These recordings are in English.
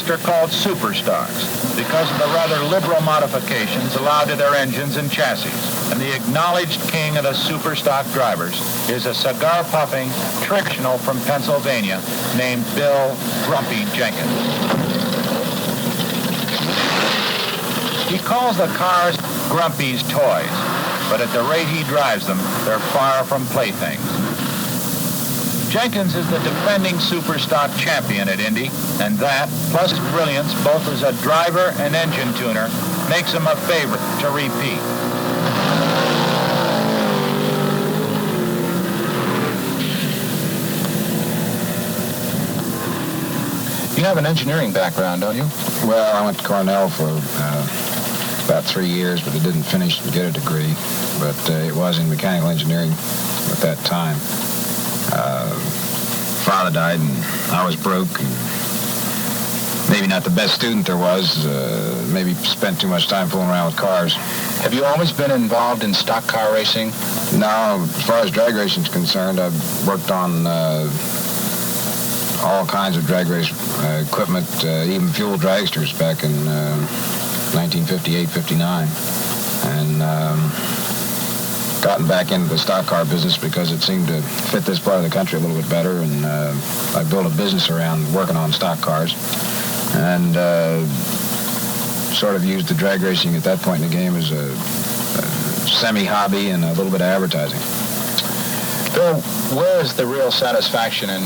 They're called superstocks because of the rather liberal modifications allowed to their engines and chassis. And the acknowledged king of the superstock drivers is a cigar-puffing traditional from Pennsylvania named Bill Grumpy Jenkins. He calls the cars Grumpy's toys, but at the rate he drives them, they're far from playthings. Jenkins is the defending superstock champion at Indy, and that, plus his brilliance both as a driver and engine tuner, makes him a favorite to repeat. You have an engineering background, don't you? Well, I went to Cornell for about 3 years, but I didn't finish and get a degree. But it was in mechanical engineering at that time. Father died, and I was broke, and maybe not the best student there was. Maybe spent too much time fooling around with cars. Have you always been involved in stock car racing? No, as far as drag racing is concerned, I've worked on all kinds of drag race equipment, even fuel dragsters back in 1958, 59. And gotten back into the stock car business because it seemed to fit this part of the country a little bit better, and I built a business around working on stock cars, and sort of used the drag racing at that point in the game as a semi-hobby and a little bit of advertising. Bill, where is the real satisfaction in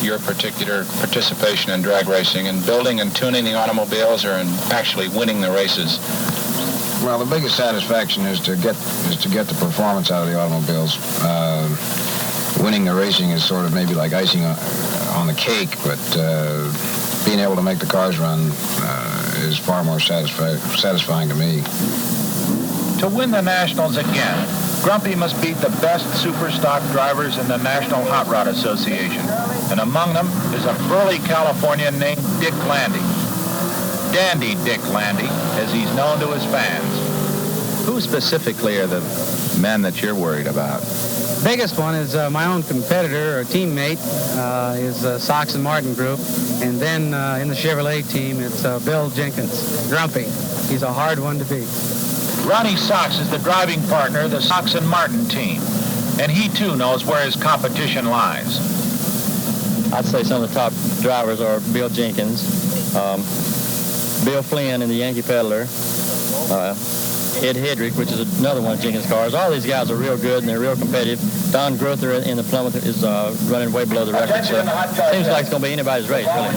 your particular participation in drag racing, in building and tuning the automobiles, or in actually winning the races? Well, the biggest satisfaction is to get the performance out of the automobiles. Winning the racing is sort of maybe like icing on the cake, but being able to make the cars run is far more satisfying to me. To win the Nationals again, Grumpy must beat the best superstock drivers in the National Hot Rod Association, and among them is a burly Californian named Dick Landy. Dandy Dick Landy, as he's known to his fans. Who specifically are the men that you're worried about? Biggest one is my own competitor or teammate is Sox and Martin Group, and then in the Chevrolet team it's Bill Jenkins, Grumpy. He's a hard one to beat. Ronnie Sox is the driving partner of the Sox and Martin team, and he too knows where his competition lies. I'd say some of the top drivers are Bill Jenkins, Bill Flynn in the Yankee Peddler, Ed Hedrick, which is another one of Jenkins' cars. All these guys are real good and they're real competitive. Don Grother in the Plymouth is running way below the record, so it seems like it's going to be anybody's race, really.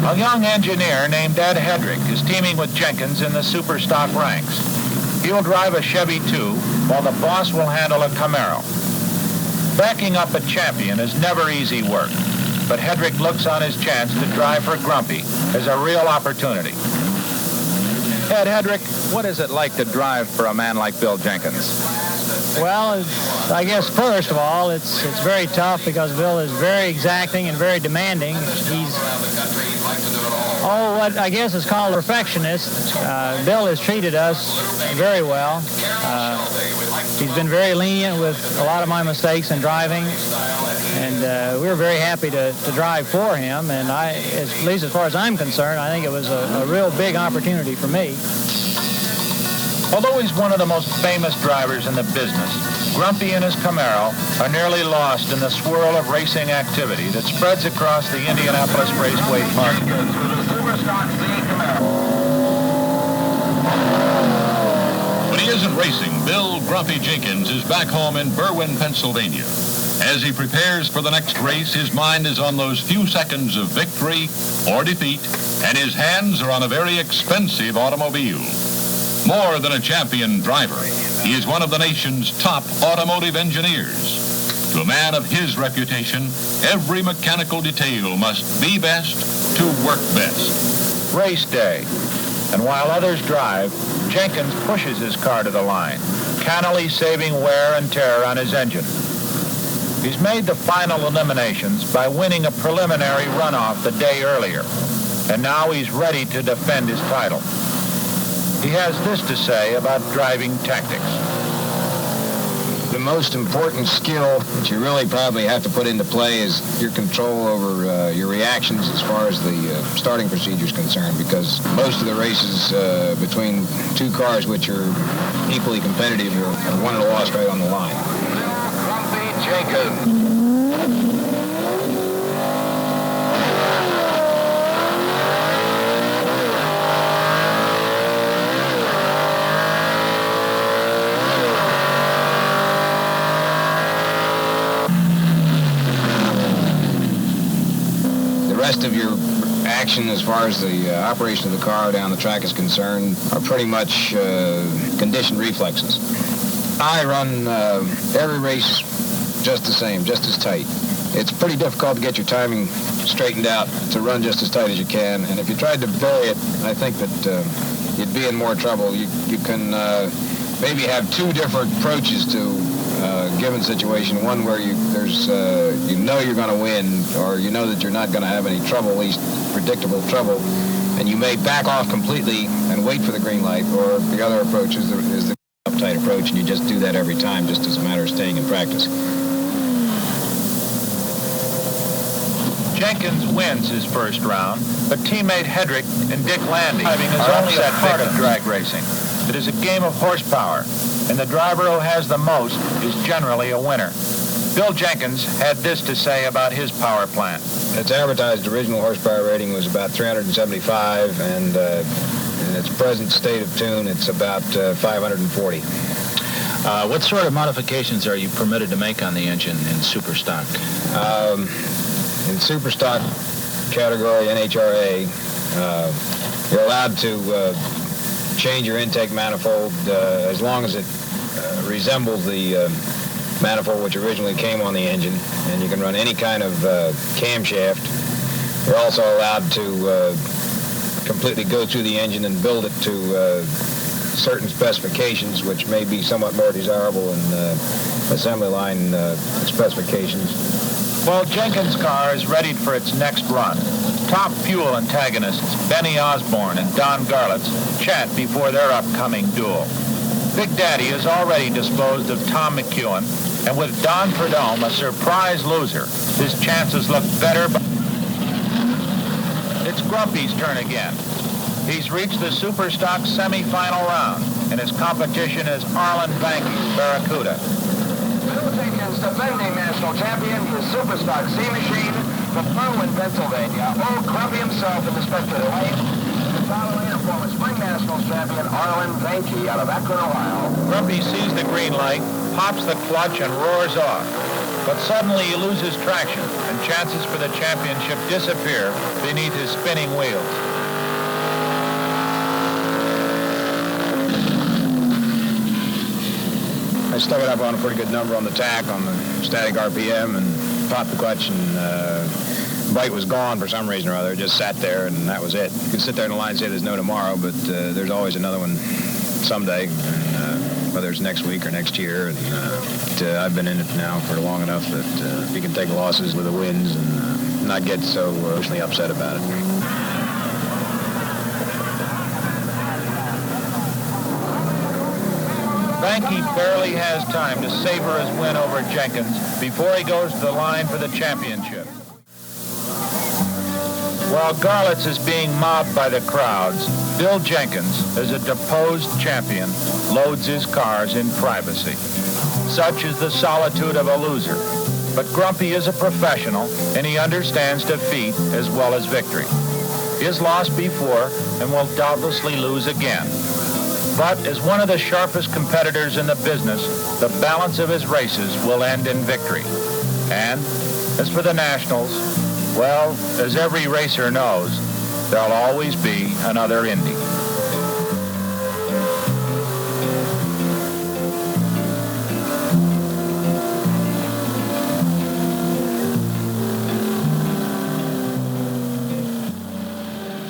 A young engineer named Ed Hedrick is teaming with Jenkins in the superstock ranks. He will drive a Chevy 2, while the boss will handle a Camaro. Backing up a champion is never easy work, but Hedrick looks on his chance to drive for Grumpy as a real opportunity. Ed Hedrick, what is it like to drive for a man like Bill Jenkins? Well, I guess first of all, it's very tough because Bill is very exacting and very demanding. He's what I guess is called a perfectionist. Bill has treated us very well. He's been very lenient with a lot of my mistakes in driving, and we were very happy to drive for him. And at least as far as I'm concerned, I think it was a real big opportunity for me. Although he's one of the most famous drivers in the business, Grumpy and his Camaro are nearly lost in the swirl of racing activity that spreads across the Indianapolis Raceway Park. When he isn't racing, Bill Grumpy Jenkins is back home in Berwyn, Pennsylvania. As he prepares for the next race, his mind is on those few seconds of victory or defeat, and his hands are on a very expensive automobile. More than a champion driver, he is one of the nation's top automotive engineers. To a man of his reputation, every mechanical detail must be best to work best. Race day, and while others drive, Jenkins pushes his car to the line, cannily saving wear and tear on his engine. He's made the final eliminations by winning a preliminary runoff the day earlier, and now he's ready to defend his title. He has this to say about driving tactics. The most important skill that you really probably have to put into play is your control over your reactions as far as the starting procedure is concerned, because most of the races between two cars which are equally competitive are won or lost right on the line. Jenkins. The rest of your action as far as the operation of the car down the track is concerned are pretty much conditioned reflexes. I run every race just the same, just as tight. It's pretty difficult to get your timing straightened out to run just as tight as you can, and if you tried to vary it, I think that you'd be in more trouble. You can maybe have two different approaches to a given situation, one where you know you're going to win, or you know that you're not going to have any trouble, at least predictable trouble, and you may back off completely and wait for the green light, or the other approach is the uptight approach, and you just do that every time, just as a matter of staying in practice. Jenkins wins his first round, but teammate Hedrick and Dick Landy driving is only a part of drag racing. It is a game of horsepower, and the driver who has the most is generally a winner. Bill Jenkins had this to say about his power plant. Its advertised original horsepower rating was about 375, and in its present state of tune, it's about 540. What sort of modifications are you permitted to make on the engine in super stock? In super stock category, NHRA, you're allowed to change your intake manifold as long as it resembles the manifold which originally came on the engine, and you can run any kind of camshaft. You're also allowed to completely go through the engine and build it to certain specifications, which may be somewhat more desirable in assembly line specifications. Well, Jenkins' car is ready for its next run. Top fuel antagonists Benny Osborne and Don Garlitz chat before their upcoming duel. Big Daddy has already disposed of Tom McEwen, and with Don Prudhomme a surprise loser, his chances look better. It's Grumpy's turn again. He's reached the Superstock semifinal round, and his competition is Arlen Vanke's Barracuda. Bill Jenkins, defending national champion, his Superstock C machine from Berwyn, Pennsylvania. Old Grumpy himself in the spectator lane. The following former spring nationals champion Arlen Vanke out of Akron, Ohio. Grumpy sees the green light, pops the clutch, and roars off. But suddenly he loses traction, and chances for the championship disappear beneath his spinning wheels. I stuck it up on a pretty good number on the tack on the static RPM and popped the clutch, and bite was gone for some reason or other. It just sat there, and that was it. You can sit there in the line and say there's no tomorrow, but there's always another one someday, and, whether it's next week or next year. And I've been in it now for long enough that you can take losses with the wins and not get so emotionally upset about it. Vanke barely has time to savor his win over Jenkins before he goes to the line for the championship. While Garlitz is being mobbed by the crowds, Bill Jenkins, as a deposed champion, loads his cars in privacy. Such is the solitude of a loser. But Grumpy is a professional, and he understands defeat as well as victory. He has lost before and will doubtlessly lose again. But as one of the sharpest competitors in the business, the balance of his races will end in victory. And as for the Nationals, well, as every racer knows, there'll always be another Indy.